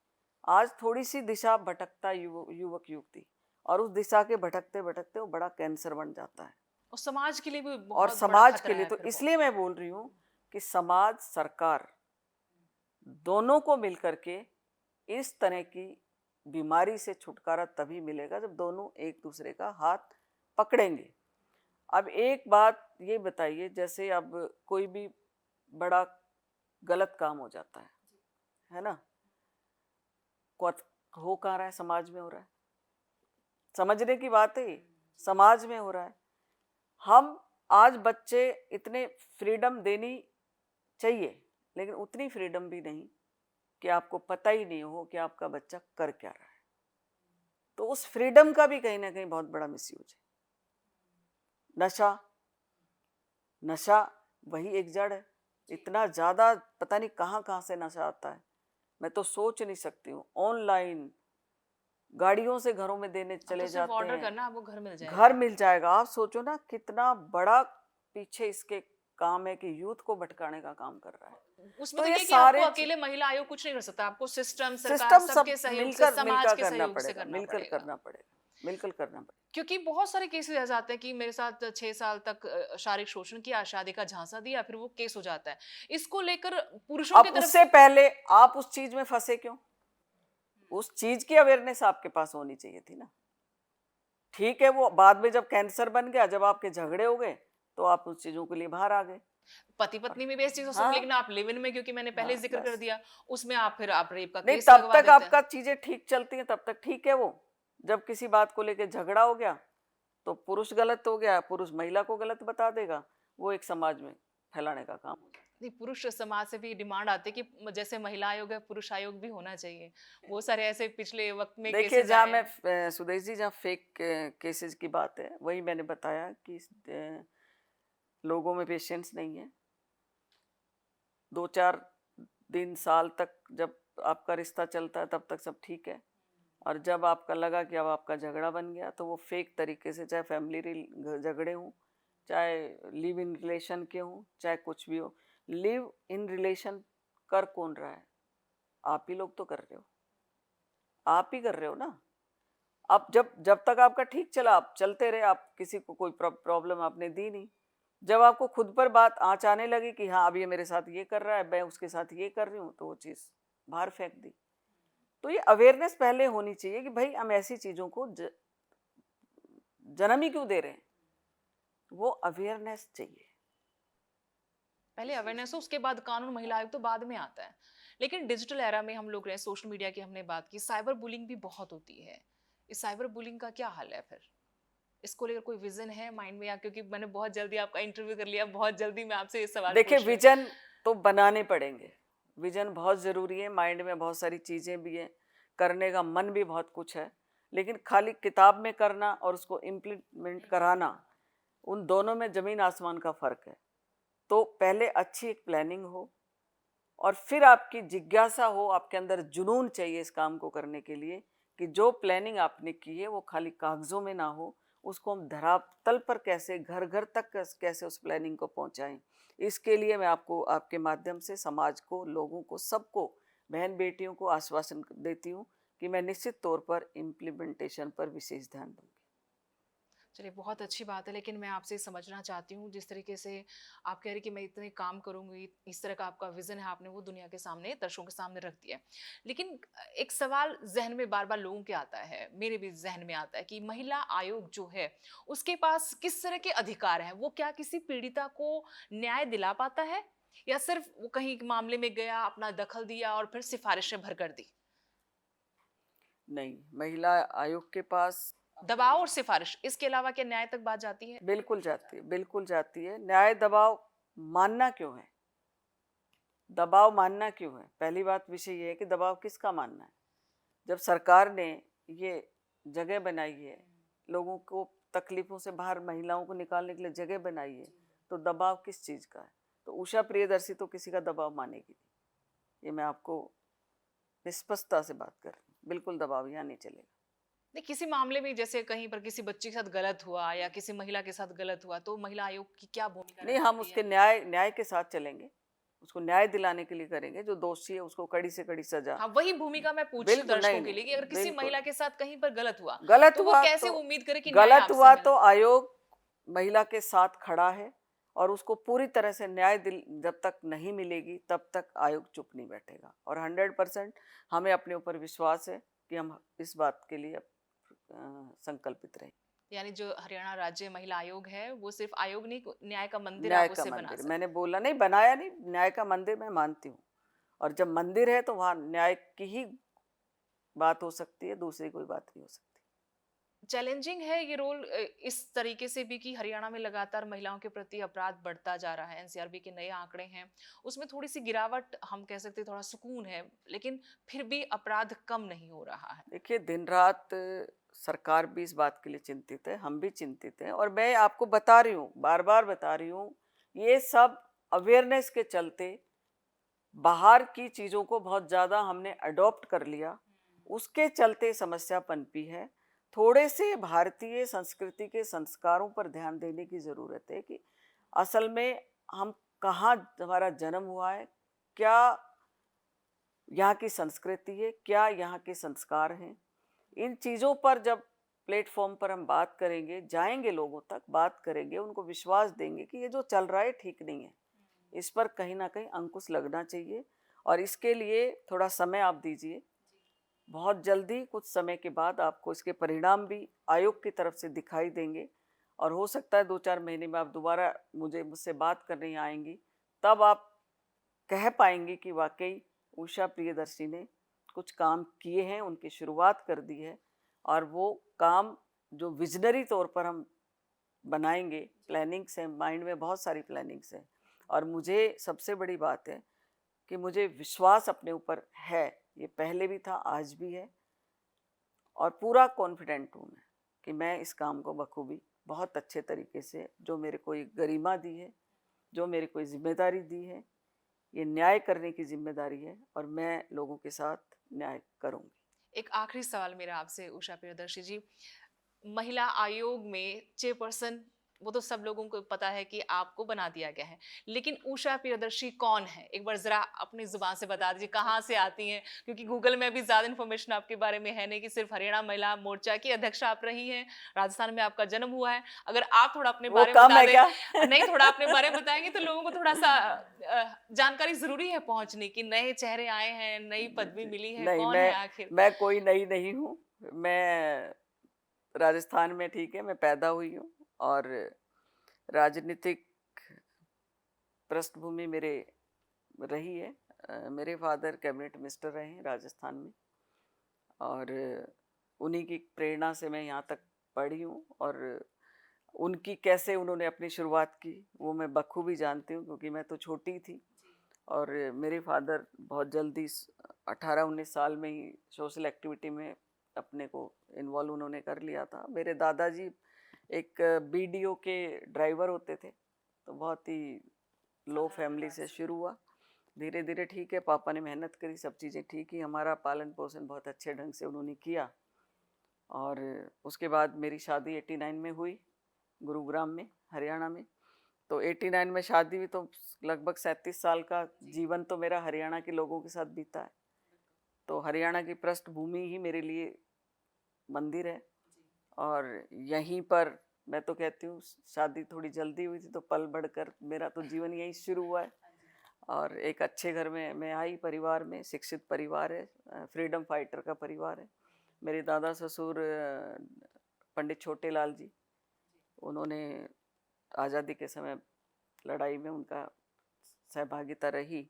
आज थोड़ी सी दिशा भटकता युवक युवती, और उस दिशा के भटकते भटकते वो बड़ा कैंसर बन जाता है। और समाज के लिए भी और बहुत बड़ा समाज के खतरा लिए है तो फिर वो। इसलिए मैं बोल रही हूँ कि समाज, सरकार दोनों को मिलकर के इस तरह की बीमारी से छुटकारा तभी मिलेगा जब दोनों एक दूसरे का हाथ पकड़ेंगे। अब एक बात ये बताइए, जैसे अब कोई भी बड़ा गलत काम हो जाता है ना? हो कहाँ रहा है? समाज में हो रहा है। समझने की बात है, समाज में हो रहा है। हम आज बच्चे इतने फ्रीडम देनी चाहिए, लेकिन उतनी फ्रीडम भी नहीं कि आपको पता ही नहीं हो कि आपका बच्चा कर क्या रहा है। तो उस फ्रीडम का भी कहीं ना कहीं बहुत बड़ा मिसयूज है। नशा, नशा वही एक जड़ है। इतना ज़्यादा पता नहीं कहाँ कहाँ से नशा आता है, मैं तो सोच नहीं सकती हूँ। ऑनलाइन गाड़ियों से घरों में देने अब तो चले सिर्फ जाते ऑर्डर हैं, करना, आपको घर मिल घर जाएगा। मिल जाएगा। आप सोचो ना कितना बड़ा पीछे इसके काम है कि यूथ को भटकाने का काम कर रहा है। उसमें तो तो ये ये है कि आपको सारे अकेले महिला आयोग कुछ नहीं कर सकता, आपको सिस्टम, सरकार सिस्टम सब सबके सहयोग से, मिलकर समाज मिलकर के करना सहयोग से पड़ेगा, करना मिलकर पड़ेगा। करना पड़ेगा, मिलकर करना पड़ेगा। क्योंकि बहुत सारे केसेस ऐसे आते हैं कि मेरे साथ 6 साल तक शारीरिक शोषण किया, शादी का झांसा दिया, फिर वो केस हो जाता है। इसको लेकर पुरुषों की अब तरफ उससे से। पहले आप उस चीज में फंसे क्यों? उस चीज की अवेयरनेस आपके पास होनी चाहिए थी ना। ठीक है, वो बाद में जब कैंसर बन गया, जब आपके झगड़े हो गए, तो आप उस चीजों के लिए बाहर आ गए। पति पत्नी में भी ऐसी चीज हो सकती, हाँ, लेकिन आप लिव इन में, क्योंकि मैंने पहले हाँ, ही जिक्र कर बस। दिया, उसमें आप फिर आप रेप का नहीं, केस तब लगवा तक देते हैं। आपका चीजें ठीक चलती हैं, तब तक ठीक है। वो जब किसी बात को लेकर झगड़ा हो गया, तो पुरुष गलत हो गया, पुरुष महिला को गलत बता देगा, वो एक समाज में फैलाने का काम। नहीं, पुरुष समाज से भी डिमांड आती है कि जैसे महिला आयोग है, पुरुष आयोग भी होना चाहिए। वो सारे ऐसे पिछले वक्त में देखिए, केसेस जहाँ आए मैं हैं। सुदेश जी, जहाँ फेक केसेस की बात है, वही मैंने बताया कि लोगों में पेशेंस नहीं है। 2-4 दिन, साल तक जब आपका रिश्ता चलता है, तब तक सब ठीक है। और जब आपका लगा कि अब आपका झगड़ा बन गया, तो वो फेक तरीके से, चाहे फैमिली झगड़े हों, चाहे लिव इन रिलेशन के हों, चाहे कुछ भी हो। लिव इन रिलेशन कर कौन रहा है? आप ही लोग तो कर रहे हो, आप ही कर रहे हो ना। अब जब जब तक आपका ठीक चला, आप चलते रहे, आप किसी को कोई प्रॉब्लम आपने दी नहीं। जब आपको खुद पर बात आँच आने लगी कि हाँ अब ये मेरे साथ ये कर रहा है, मैं उसके साथ ये कर रही हूँ, तो वो चीज़ बाहर फेंक दी। तो ये अवेयरनेस पहले होनी चाहिए कि भाई हम ऐसी चीज़ों को जन्म ही क्यों दे रहे हैं, वो अवेयरनेस चाहिए। पहले अवेयरनेस हो, उसके बाद कानून, महिला आयोग तो बाद में आता है। लेकिन डिजिटल एरा में हम लोग रहे, सोशल मीडिया की हमने बात की, साइबर बुलिंग भी बहुत होती है। इस साइबर बुलिंग का क्या हाल है फिर? इसको लेकर कोई विजन है माइंड में, या क्योंकि मैंने बहुत जल्दी आपका इंटरव्यू कर लिया, बहुत जल्दी मैं आपसे ये सवाल देखिए, पूछ रही हूँ। विजन तो बनाने पड़ेंगे, विजन बहुत ज़रूरी है, माइंड में बहुत सारी चीज़ें भी हैं, करने का मन भी बहुत कुछ है, लेकिन खाली किताब में करना और उसको इम्प्लीमेंट कराना, उन दोनों में ज़मीन आसमान का फ़र्क है। तो पहले अच्छी एक प्लानिंग हो, और फिर आपकी जिज्ञासा हो, आपके अंदर जुनून चाहिए इस काम को करने के लिए, कि जो प्लानिंग आपने की है वो खाली कागज़ों में ना हो, उसको हम धरातल पर कैसे, घर घर तक कैसे उस प्लानिंग को पहुंचाएं। इसके लिए मैं आपको, आपके माध्यम से समाज को, लोगों को, सबको, बहन बेटियों को आश्वासन देती हूँ कि मैं निश्चित तौर पर इम्प्लीमेंटेशन पर विशेष ध्यान दूंगी। चलिए, बहुत अच्छी बात है, लेकिन मैं आपसे समझना चाहती हूँ, जिस तरीके से आप कह रहे कि मैं इतने काम करूंगी, इस तरह का आपका विजन है, आपने वो दुनिया के सामने, दर्शकों के सामने रख दिया है। लेकिन एक सवाल जहन में बार बार लोगों के आता है, मेरे भी जहन में आता है, कि महिला आयोग जो है उसके पास किस तरह के अधिकार हैं? वो क्या किसी पीड़िता को न्याय दिला पाता है, या सिर्फ वो कहीं एक मामले में गया, अपना दखल दिया और फिर सिफारिशें भर कर दी? नहीं, महिला आयोग के पास दबाव और सिफारिश, इसके अलावा क्या न्याय तक बात जाती है? बिल्कुल जाती है, बिल्कुल जाती है। न्याय दबाव मानना क्यों है, दबाव मानना क्यों है? पहली बात विषय ये है कि दबाव किसका मानना है। जब सरकार ने ये जगह बनाई है, लोगों को तकलीफों से बाहर, महिलाओं को निकालने के लिए जगह बनाई है, तो दबाव किस चीज़ का है? तो उषा प्रियदर्शी तो किसी का दबाव मानेगी नहीं, ये मैं आपको निष्पक्षता से बात कर रही हूँ। बिल्कुल दबाव यहाँ नहीं चलेगा। नहीं, किसी मामले में जैसे कहीं पर किसी बच्चे के साथ गलत हुआ या किसी महिला के साथ गलत हुआ, तो महिला आयोग की क्या भूमिका रह नहीं, हम सकती उसके है? न्याय के साथ चलेंगे, उसको न्याय दिलाने के लिए करेंगे। जो दोषी है उसको कड़ी से कड़ी सजा। हाँ, वही भूमिका मैं पूछ रही हूँ बिल्कुल, नहीं दर्शकों के नहीं, लिए, कि अगर किसी बिल्कुल महिला के साथ कहीं पर गलत हुआ, गलत तो वो हुआ कैसे तो, उम्मीद करे कि न्याय गलत आपसे हुआ मिले? तो आयोग महिला के साथ खड़ा है, और उसको पूरी तरह से न्याय जब तक नहीं मिलेगी तब तक आयोग चुप नहीं बैठेगा। और 100% हमें अपने ऊपर विश्वास है कि हम इस बात के लिए संकल्पित रहें। यानी जो हरियाणा राज्य महिला आयोग है, वो सिर्फ आयोग नहीं, न्याय का मंदिर न्याय आप का उसे बना मंदिर, मैंने सकते हैं। बोला नहीं, बनाया नहीं, न्याय का मंदिर मैं मानती हूँ। और जब मंदिर है तो वहाँ न्याय की ही बात हो सकती है, दूसरी कोई बात नहीं हो सकती। चैलेंजिंग है ये रोल इस तरीके से भी कि हरियाणा में लगातार महिलाओं के प्रति अपराध बढ़ता जा रहा है। एनसीआरबी के नए आंकड़े हैं, उसमें थोड़ी सी गिरावट हम कह सकते हैं, थोड़ा सुकून है, लेकिन फिर भी अपराध कम नहीं हो रहा है। देखिए, दिन रात सरकार भी इस बात के लिए चिंतित है, हम भी चिंतित हैं, और मैं आपको बता रही हूँ, बार बार बता रही हूँ, ये सब अवेयरनेस के चलते बाहर की चीज़ों को बहुत ज़्यादा हमने अडॉप्ट कर लिया, उसके चलते समस्या पनपी है। थोड़े से भारतीय संस्कृति के संस्कारों पर ध्यान देने की ज़रूरत है कि असल में हम कहाँ, हमारा जन्म हुआ है, क्या यहाँ की संस्कृति है, क्या यहाँ के संस्कार हैं। इन चीज़ों पर जब प्लेटफॉर्म पर हम बात करेंगे, जाएंगे लोगों तक, बात करेंगे, उनको विश्वास देंगे कि ये जो चल रहा है ठीक नहीं है, इस पर कहीं ना कहीं अंकुश लगना चाहिए। और इसके लिए थोड़ा समय आप दीजिए, बहुत जल्दी, कुछ समय के बाद आपको इसके परिणाम भी आयोग की तरफ से दिखाई देंगे। और हो सकता है 2-4 महीने में आप दोबारा मुझसे बात करने आएंगी, तब आप कह पाएंगे कि वाकई उषा प्रियदर्शी ने कुछ काम किए हैं, उनकी शुरुआत कर दी है, और वो काम जो विजनरी तौर पर हम बनाएंगे, प्लानिंग्स हैं, माइंड में बहुत सारी प्लानिंग्स हैं। और मुझे सबसे बड़ी बात है कि मुझे विश्वास अपने ऊपर है, ये पहले भी था, आज भी है, और पूरा कॉन्फिडेंट हूँ मैं कि मैं इस काम को बखूबी, बहुत अच्छे तरीके से, जो मेरे को एक गरिमा दी है, जो मेरे को जिम्मेदारी दी है, ये न्याय करने की जिम्मेदारी है, और मैं लोगों के साथ न्याय करूंगी। एक आखिरी सवाल मेरा आपसे उषा प्रियदर्शी जी, महिला आयोग में चेयरपर्सन वो तो सब लोगों को पता है कि आपको बना दिया गया है, लेकिन उषा प्रियदर्शी कौन है? एक बार जरा अपनी जुबान से बता दीजिए, कहाँ से आती हैं? क्योंकि गूगल में अभी ज्यादा इन्फॉर्मेशन आपके बारे में है नहीं, कि सिर्फ हरियाणा महिला मोर्चा की अध्यक्ष आप रही हैं, राजस्थान में आपका जन्म हुआ है। अगर आप थोड़ा अपने वो बारे में कम बता है क्या? दें, नहीं थोड़ा अपने बारे में बताएंगे तो लोगों को थोड़ा सा जानकारी जरूरी है पहुंचने की, नए चेहरे आए हैं, नई पदवी मिली है, नहीं, कौन है आखिर? मैं कोई नई नहीं हूँ। मैं राजस्थान में, ठीक है, मैं पैदा हुई हूँ और राजनीतिक पृष्ठभूमि मेरे रही है। मेरे फादर कैबिनेट मिनिस्टर रहे हैं राजस्थान में और उन्हीं की प्रेरणा से मैं यहाँ तक पढ़ी हूँ और उनकी कैसे उन्होंने अपनी शुरुआत की वो मैं बखूबी जानती हूँ, क्योंकि मैं तो छोटी थी और मेरे फादर बहुत जल्दी 18-19 साल में ही सोशल एक्टिविटी में अपने को इन्वॉल्व उन्होंने कर लिया था। मेरे दादाजी एक बीडीओ के ड्राइवर होते थे, तो बहुत ही लो फैमिली से शुरू हुआ, धीरे धीरे ठीक है, पापा ने मेहनत करी, सब चीज़ें ठीक ही, हमारा पालन पोषण बहुत अच्छे ढंग से उन्होंने किया। और उसके बाद मेरी शादी 89 में हुई, गुरुग्राम में, हरियाणा में। तो 89 में शादी हुई, तो लगभग 37 साल का जीवन तो मेरा हरियाणा के लोगों के साथ बीता है। तो हरियाणा की पृष्ठभूमि ही मेरे लिए मंदिर है और यहीं पर मैं तो कहती हूँ शादी थोड़ी जल्दी हुई थी, तो पल बढ़कर मेरा तो जीवन यहीं शुरू हुआ है और एक अच्छे घर में मैं आई, परिवार में, शिक्षित परिवार है, फ्रीडम फाइटर का परिवार है। मेरे दादा ससुर पंडित छोटे लाल जी, उन्होंने आज़ादी के समय लड़ाई में उनका सहभागिता रही।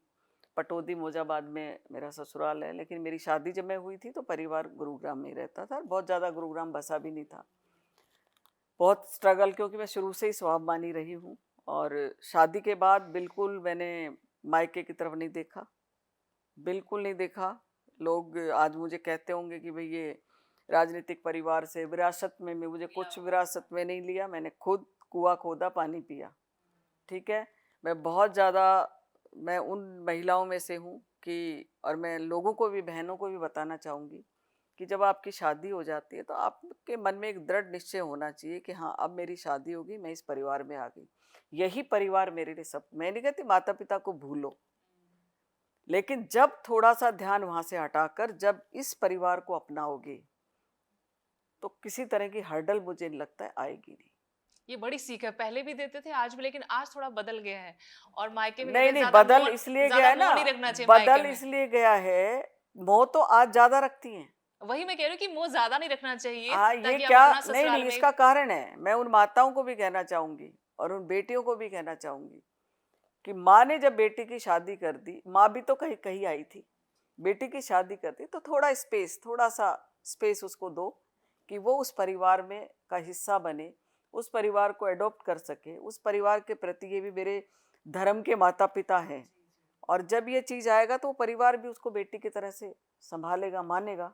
पटौदी मोजाबाद में मेरा ससुराल है, लेकिन मेरी शादी जब मैं हुई थी तो परिवार गुरुग्राम में ही रहता था, बहुत ज़्यादा गुरुग्राम बसा भी नहीं था। बहुत स्ट्रगल, क्योंकि मैं शुरू से ही स्वाभिमानी रही हूँ और शादी के बाद बिल्कुल मैंने मायके की तरफ नहीं देखा, बिल्कुल नहीं देखा। लोग आज मुझे कहते होंगे कि भाई ये राजनीतिक परिवार से विरासत में, मुझे कुछ विरासत में नहीं लिया, मैंने खुद कुआं खोदा, पानी पिया, ठीक है। मैं बहुत ज़्यादा, मैं उन महिलाओं में से हूँ कि, और मैं लोगों को भी, बहनों को भी बताना चाहूँगी कि जब आपकी शादी हो जाती है तो आपके मन में एक दृढ़ निश्चय होना चाहिए कि हाँ अब मेरी शादी होगी, मैं इस परिवार में आ गई, यही परिवार मेरे लिए सब। मैं नहीं कहती माता पिता को भूलो, लेकिन जब थोड़ा सा ध्यान वहां से हटाकर जब इस परिवार को अपनाओगे तो किसी तरह की हर्डल मुझे लगता है आएगी नहीं। ये बड़ी सीख है, पहले भी देते थे आज भी, लेकिन आज थोड़ा बदल गया है। और मायके में कहते नहीं हैं नहीं, बदल इसलिए गया है ना, ज्यादा मौन नहीं रखना चाहिए मायके बदल में। इसलिए गया है, मोह तो आज ज्यादा रखती हैं। वही मैं कह रही हूँ कि मुंह ज्यादा नहीं रखना चाहिए, हाँ, ये ताकि आप क्या, अपना नहीं ससुराल नहीं, में। इसका कारण है, मैं उन माताओं को भी कहना चाहूंगी और उन बेटियों को भी कहना चाहूंगी कि माँ ने जब बेटी की शादी कर दी, माँ भी तो कहीं कहीं आई थी, बेटी की शादी कर दी, तो थोड़ा सा स्पेस उसको दो कि वो उस परिवार में का हिस्सा बने, उस परिवार को एडॉप्ट कर सके, उस परिवार के प्रति, ये भी मेरे धर्म के माता पिता हैं, और जब ये चीज़ आएगा तो वो परिवार भी उसको बेटी की तरह से संभालेगा, मानेगा।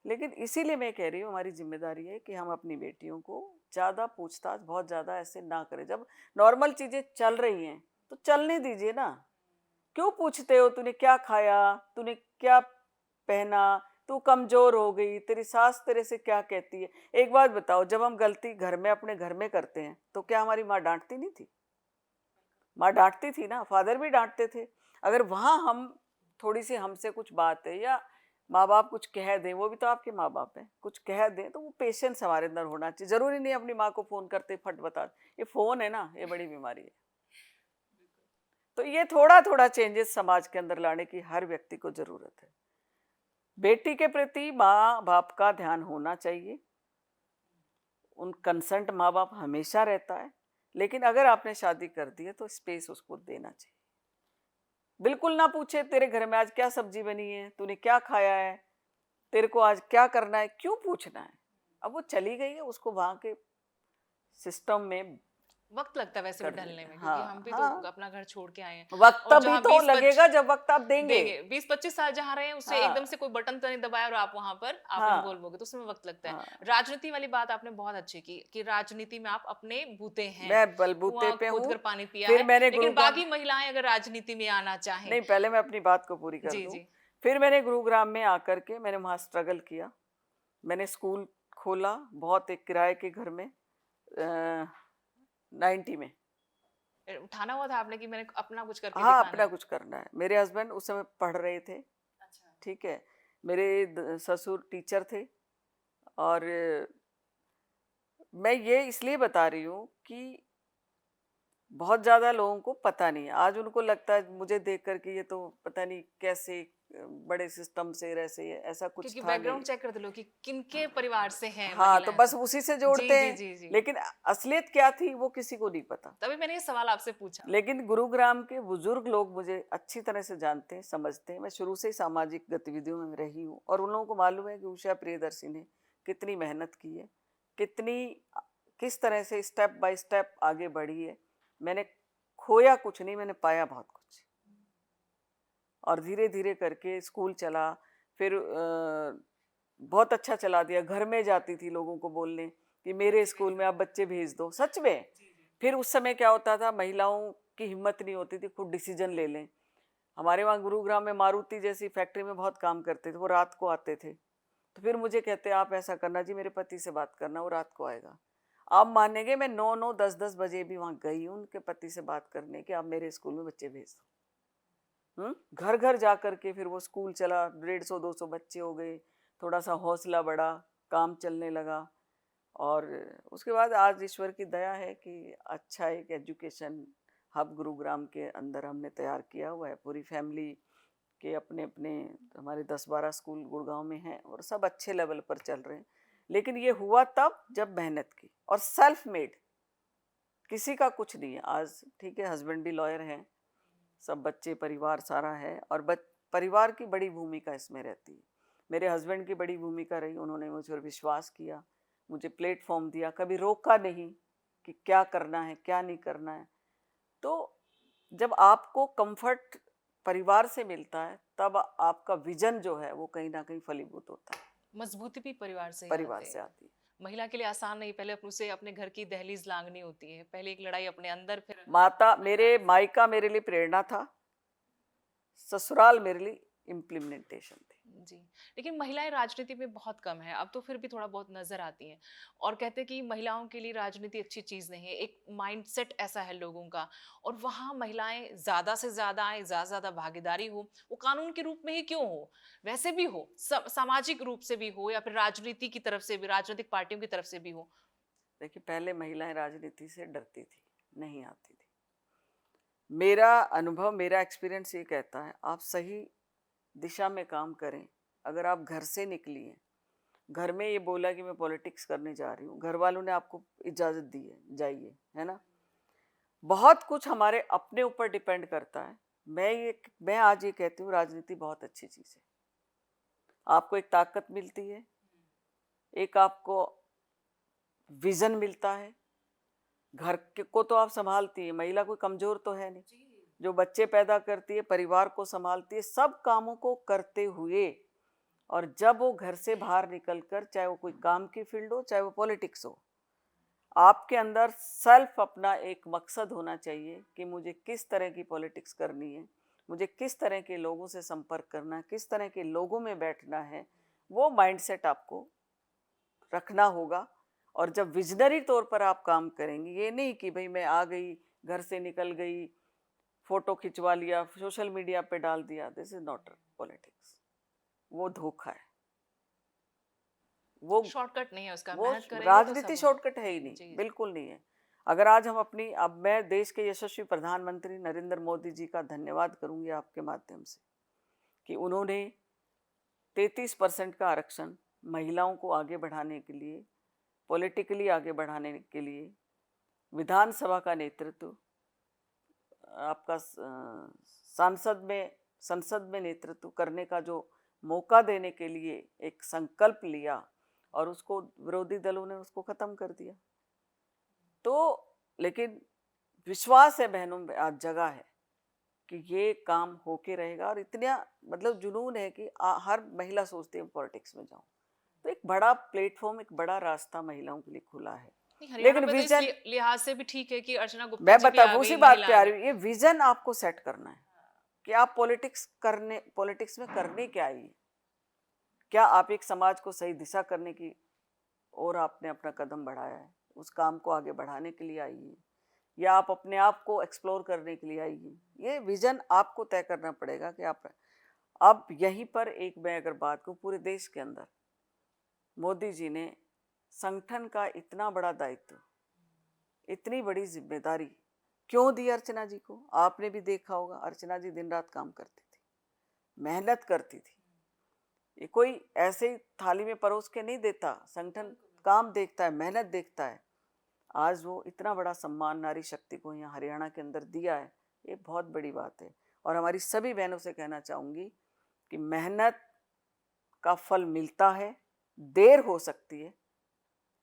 लेकिन इसीलिए मैं कह रही हूँ हमारी जिम्मेदारी है कि हम अपनी बेटियों को ज़्यादा पूछताछ, बहुत ज़्यादा ऐसे ना करें। जब नॉर्मल चीज़ें चल रही हैं तो चलने दीजिए ना, क्यों पूछते हो तूने क्या खाया, तूने क्या पहना, तू कमजोर हो गई, तेरी सास तेरे से क्या कहती है। एक बात बताओ, जब हम गलती घर में, अपने घर में करते हैं तो क्या हमारी माँ डांटती नहीं थी? माँ डांटती थी ना, फादर भी डांटते थे। अगर वहाँ हम थोड़ी सी, हमसे कुछ बात है या माँ बाप कुछ कह दें, वो भी तो आपके माँ बाप हैं, कुछ कह दें तो वो पेशेंस हमारे अंदर होना चाहिए। जरूरी नहीं अपनी माँ को फोन करते फट बता, ये फोन है ना, ये बड़ी बीमारी है। तो ये थोड़ा थोड़ा चेंजेस समाज के अंदर लाने की हर व्यक्ति को जरूरत है। बेटी के प्रति माँ बाप का ध्यान होना चाहिए, उन कंसेंट माँ बाप हमेशा रहता है, लेकिन अगर आपने शादी कर दी है तो स्पेस उसको देना चाहिए। बिल्कुल ना पूछे तेरे घर में आज क्या सब्जी बनी है, तूने क्या खाया है, तेरे को आज क्या करना है, क्यों पूछना है? अब वो चली गई है, उसको वहां के सिस्टम में वक्त लगता है वैसे भी कर ढलने लेना। में, क्योंकि हम हाँ भी तो हाँ, अपना घर छोड़ के आए हैं। वक्त और तभी जहाँ तो लगेगा जब वक्त आप देंगे। 20-25 साल जहाँ रहे, उससे एकदम हाँ से कोई बटन तो नहीं दबाया और आप वहां पर आप हाँ इन्वॉल्व हो गए, तो उसमें वक्त लगता है। हाँ, राजनीति वाली बात आपने बहुत अच्छी की कि राजनीति में आप अपने बूते हैं, मैं बलबूते कुआं पे खोद हूँ। कर पानी पिया फिर है। मैंने लेकिन गुरुग्राम, बाकी महिलाएं अगर राजनीति में आना चाहें। नहीं पहले मैं अपनी बात को पूरी कर जी दूं। जी। फिर मैंने गुरुग्राम में आकर के मैंने वहाँ स्ट्रगल किया, मैंने स्कूल खोला, बहुत एक किराए के घर में, 90 में। उठाना हुआ था आपने कि मैंने अपना कुछ करके हाँ, दिखाना अपना है? कुछ करना है। मेरे हस्बैंड उस समय पढ़ रहे थे, अच्छा। ठीक है। मेरे ससुर टीचर थे। और मैं ये इसलिए बता रही हूँ कि बहुत ज़्यादा लोगों को पता नहीं है। आज उनको लगता है मुझे देख कर कि ये तो पता नहीं कैसे बड़े सिस्टम से ऐसे ऐसा कुछ क्योंकि था नहीं। बैकग्राउंड चेक करते लोग कि किनके परिवार से हैं हाँ, तो महिलाएं, बस तो उसी से जी जोड़ते जी हैं। जी जी। लेकिन असलियत क्या थी वो किसी को नहीं पता। तभी मैंने ये सवाल आपसे पूछा। लेकिन गुरुग्राम के बुजुर्ग लोग मुझे अच्छी तरह से जानते हैं, समझते हैं। मैं शुरू से ही सामाजिक गतिविधियों में रही हूँ और उन लोगों को मालूम है कि उषा प्रियदर्शी ने कितनी मेहनत की है, कितनी किस तरह से स्टेप बाय स्टेप आगे बढ़ी है। मैंने खोया कुछ नहीं, मैंने पाया बहुत कुछ। और धीरे धीरे करके स्कूल चला, फिर बहुत अच्छा चला दिया। घर में जाती थी लोगों को बोलने कि मेरे स्कूल में आप बच्चे भेज दो, सच में। फिर उस समय क्या होता था, महिलाओं की हिम्मत नहीं होती थी खुद डिसीजन ले लें। हमारे वहाँ गुरुग्राम में मारुति जैसी फैक्ट्री में बहुत काम करते थे, वो रात को आते थे। तो फिर मुझे कहते आप ऐसा करना जी, मेरे पति से बात करना, वो रात को आएगा। आप मानेंगे मैं 9-9 10-10 बजे भी वहाँ गई हूँ उनके पति से बात करने कि आप मेरे स्कूल में बच्चे भेज दो। घर घर जा करके फिर वो स्कूल चला, 150-200 बच्चे हो गए। थोड़ा सा हौसला बढ़ा, काम चलने लगा। और उसके बाद आज ईश्वर की दया है कि अच्छा एक एजुकेशन हब गुरुग्राम के अंदर हमने तैयार किया हुआ है। पूरी फैमिली के अपने अपने हमारे 10-12 स्कूल गुड़गांव में हैं और सब अच्छे लेवल पर चल रहे हैं। लेकिन ये हुआ तब जब मेहनत की और सेल्फ मेड, किसी का कुछ नहीं है। आज ठीक है, हस्बैंड भी लॉयर हैं, सब बच्चे परिवार सारा है। और परिवार की बड़ी भूमिका इसमें रहती है। मेरे हस्बैंड की बड़ी भूमिका रही, उन्होंने मुझ पर विश्वास किया, मुझे प्लेटफॉर्म दिया, कभी रोका नहीं कि क्या करना है क्या नहीं करना है। तो जब आपको कंफर्ट परिवार से मिलता है तब आपका विजन जो है वो कहीं ना कहीं फलीभूत होता है। मजबूती भी परिवार से ही परिवार आते से हैं। आती है। महिला के लिए आसान नहीं, पहले उसे अपने घर की दहलीज लांघनी होती है, पहले एक लड़ाई अपने अंदर, फिर माता मेरे मायका मेरे लिए प्रेरणा था, ससुराल मेरे लिए इम्प्लीमेंटेशन थी। जी। लेकिन महिलाएं राजनीति में बहुत कम है, अब तो फिर भी थोड़ा बहुत नजर आती हैं। और कहते हैं कि महिलाओं के लिए राजनीति अच्छी चीज नहीं है, एक माइंडसेट ऐसा है लोगों का। और वहां महिलाएं ज्यादा से ज्यादा आए, ज्यादा से ज्यादा भागीदारी हो, वो कानून के रूप में ही क्यों हो, वैसे भी हो, सामाजिक रूप से भी हो, या फिर राजनीति की तरफ से भी, राजनीतिक पार्टियों की तरफ से भी हो। देखिए, पहले महिलाएं राजनीति से डरती थी, नहीं आती थी। मेरा अनुभव, मेरा एक्सपीरियंस ये कहता है आप सही दिशा में काम करें। अगर आप घर से निकली हैं, घर में ये बोला कि मैं पॉलिटिक्स करने जा रही हूँ, घर वालों ने आपको इजाज़त दी है जाइए, है ना। बहुत कुछ हमारे अपने ऊपर डिपेंड करता है। मैं आज ये कहती हूँ राजनीति बहुत अच्छी चीज़ है। आपको एक ताकत मिलती है, एक आपको विजन मिलता है। घर के को तो आप संभालती है, महिला कोई कमजोर तो है नहीं। जो बच्चे पैदा करती है, परिवार को संभालती है, सब कामों को करते हुए। और जब वो घर से बाहर निकलकर, चाहे वो कोई काम की फील्ड हो चाहे वो पॉलिटिक्स हो, आपके अंदर सेल्फ अपना एक मकसद होना चाहिए कि मुझे किस तरह की पॉलिटिक्स करनी है, मुझे किस तरह के लोगों से संपर्क करना है, किस तरह के लोगों में बैठना है। वो माइंडसेट आपको रखना होगा। और जब विजनरी तौर पर आप काम करेंगे, ये नहीं कि भाई मैं आ गई, घर से निकल गई, फोटो खिंचवा लिया, सोशल मीडिया पे डाल दिया, दिस इज नॉट पॉलिटिक्स। वो धोखा है। वो शॉर्टकट नहीं है उसका, वो मेहनत करेंगे तो राजनीति सब। शॉर्टकट है ही नहीं, जी। बिल्कुल नहीं है। अगर आज हम अपनी, अब मैं देश के यशस्वी प्रधानमंत्री नरेंद्र मोदी जी का धन्यवाद करूंगी आपके माध्यम से कि उन्होंने 33% का आरक्षण महिलाओं को आगे बढ़ाने के लिए, पॉलिटिकली आगे बढ़ाने के लिए, विधानसभा का नेतृत्व, आपका संसद में नेतृत्व करने का जो मौका देने के लिए एक संकल्प लिया, और उसको विरोधी दलों ने उसको खत्म कर दिया। तो लेकिन विश्वास है बहनों में, आज जगह है कि ये काम होके रहेगा। और इतना मतलब जुनून है कि हर महिला सोचती है पॉलिटिक्स में जाऊं। तो एक बड़ा प्लेटफॉर्म, एक बड़ा रास्ता महिलाओं के लिए खुला है। नहीं, हरियाणा लेकिन में तो इस विजन, लिहाज से भी ठीक है कि अर्चना गुप्ता मैं जी भी बता आ उसी गई, बात महिला पे आ आ गई। रही हूँ, ये विजन आपको सेट करना है कि आप पॉलिटिक्स में करने क्या आई है। क्या आप एक समाज को सही दिशा करने की और आपने अपना कदम बढ़ाया है, उस काम को आगे बढ़ाने के लिए आई है, या आप अपने आप को एक्सप्लोर करने के लिए आइए। ये विजन आपको तय करना पड़ेगा कि आप अब यहीं पर एक मैं अगर बात करूँ पूरे देश के अंदर मोदी जी ने संगठन का इतना बड़ा दायित्व, इतनी बड़ी जिम्मेदारी क्यों दी अर्चना जी को? आपने भी देखा होगा अर्चना जी दिन रात काम करती थी, मेहनत करती थी। ये कोई ऐसे ही थाली में परोस के नहीं देता, संगठन काम देखता है, मेहनत देखता है। आज वो इतना बड़ा सम्मान नारी शक्ति को यहाँ हरियाणा के अंदर दिया है, ये बहुत बड़ी बात है। और हमारी सभी बहनों से कहना चाहूँगी कि मेहनत का फल मिलता है, देर हो सकती है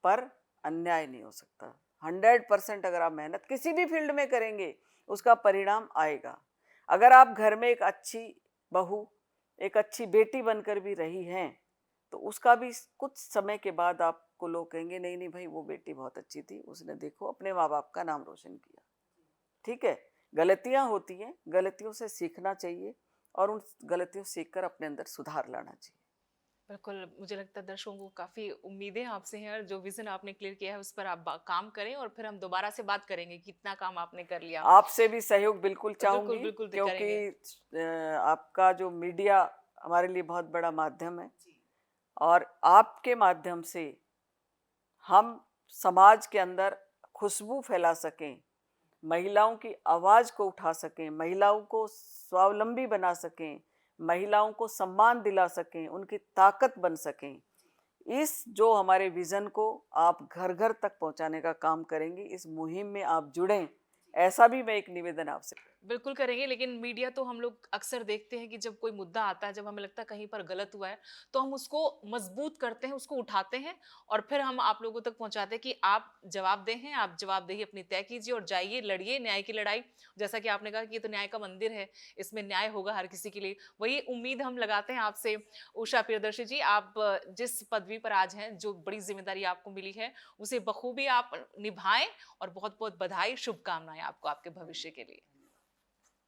पर अन्याय नहीं हो सकता। 100% अगर आप मेहनत किसी भी फील्ड में करेंगे उसका परिणाम आएगा। अगर आप घर में एक अच्छी बहू, एक अच्छी बेटी बनकर भी रही हैं तो उसका भी कुछ समय के बाद आपको लोग कहेंगे नहीं नहीं भाई वो बेटी बहुत अच्छी थी, उसने देखो अपने माँ बाप का नाम रोशन किया। ठीक है, गलतियां होती हैं, गलतियों से सीखना चाहिए और उन गलतियों से सीखकर अपने अंदर सुधार लाना चाहिए। बिल्कुल, मुझे लगता है दर्शकों को काफ़ी उम्मीदें आपसे हैं और जो विज़न आपने क्लियर किया है उस पर आप काम करें और फिर हम दोबारा से बात करेंगे कितना काम आपने कर लिया। आपसे भी सहयोग बिल्कुल बिल्कुल, चाहूंगी बिल्कुल क्योंकि करेंगे। आपका जो मीडिया हमारे लिए बहुत बड़ा माध्यम है और आपके माध्यम से हम समाज के अंदर खुशबू फैला सकें, महिलाओं की आवाज़ को उठा सकें, महिलाओं को स्वावलंबी बना सकें, महिलाओं को सम्मान दिला सकें, उनकी ताकत बन सकें। इस जो हमारे विज़न को आप घर घर तक पहुंचाने का काम करेंगी, इस मुहिम में आप जुड़ें, ऐसा भी मैं एक निवेदन आपसे बिल्कुल करेंगे, लेकिन मीडिया तो हम लोग अक्सर देखते हैं कि जब कोई मुद्दा आता है, जब हमें लगता है कहीं पर गलत हुआ है, तो हम उसको मजबूत करते हैं, उसको उठाते हैं और फिर हम आप लोगों तक पहुंचाते हैं कि आप जवाबदेह हैं, आप जवाबदेही अपनी तय कीजिए और जाइए, लड़िए न्याय की लड़ाई। जैसा कि आपने कहा कि ये तो न्याय का मंदिर है, इसमें न्याय होगा हर किसी के लिए। वही उम्मीद हम लगाते हैं आपसे। उषा प्रियदर्शी जी, आप जिस पदवी पर आज हैं, जो बड़ी जिम्मेदारी आपको मिली है, उसे बखूबी आप निभाएं और बहुत बहुत बधाई, शुभकामनाएं आपको आपके भविष्य के लिए।